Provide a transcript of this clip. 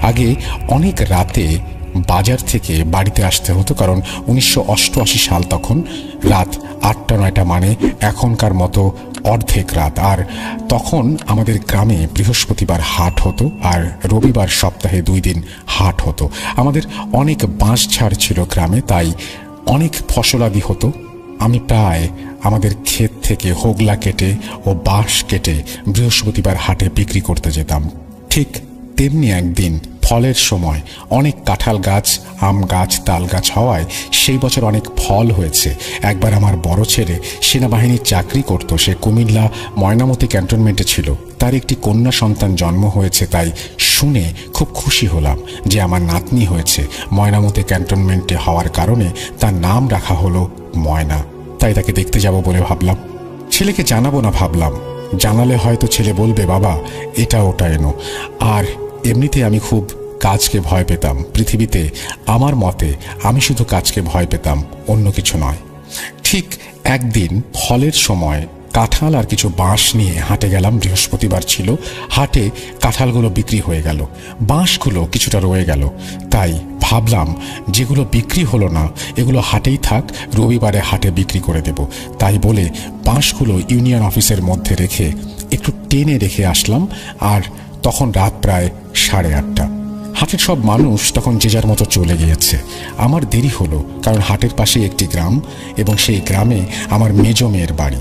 আগে অনেক রাতে বাজার থেকে বাড়িতে আসতে হতো, কারণ 1988 সাল, তখন রাত 8টা-9টা, মানে এখনকার মতো অর্ধেক রাত। আর তখন আমাদের গ্রামে বৃহস্পতিবার হাট হতো আর রবিবার সপ্তাহে 2 দিন হাট হতো। আমাদের অনেক বাঁশঝাড় ছিল গ্রামে, তাই অনেক ফসলাদি হতো। আমি প্রায় আমাদের ক্ষেত থেকে হোগলা কেটে ও বাঁশ কেটে বৃহস্পতিবার হাটে বিক্রি করতে যেতাম। ঠিক তেমনি একদিন ফলের সময় অনেক কাঁঠাল গাছ, আম গাছ, তাল গাছ হওয়ায় সেই বছর অনেক ফল হয়েছে। একবার আমার বড় ছেলে সেনাবাহিনীর চাকরি করত, সে কুমিল্লা ময়নামতি ক্যান্টনমেন্টে ছিল। তার একটি কন্যা সন্তান জন্ম হয়েছে, তাই শুনে খুব খুশি হলাম যে আমার নাতনি হয়েছে। ময়নামতি ক্যান্টনমেন্টে হওয়ার কারণে তার নাম রাখা হলো ময়না। তাই তাকে দেখতে যাব বলে ভাবলাম। ছেলেকে জানাবো না ভাবলাম, জানালে হয়তো ছেলে বলবে বাবা এটা ওটা এনো। আর এমনিতে আমি খুব কাজকে ভয় পেতাম। পৃথিবীতে আমার মতে আমি শুধু কাজকে ভয় পেতাম, অন্য কিছু নয়। ঠিক একদিন ফলের সময় কাঁঠাল আর কিছু বাঁশ নিয়ে হাটে গেলাম। বৃহস্পতিবার ছিল, হাটে কাঁঠালগুলো বিক্রি হয়ে গেল, বাঁশগুলো কিছুটা রয়ে গেল। তাই ভাবলাম যেগুলো বিক্রি হলো না এগুলো হাটেই থাক, রবিবারে হাটে বিক্রি করে দেব। তাই বলে বাঁশগুলো ইউনিয়ন অফিসের মধ্যে রেখে একটু টেনে রেখে আসলাম। আর তখন রাত প্রায় 8:30। হাটের সব মানুষ তখন যে যার মতো চলে গিয়েছে। আমার দেরি হলো, কারণ হাটের পাশে একটি গ্রাম এবং সেই গ্রামে আমার মেজ মেয়ের বাড়ি।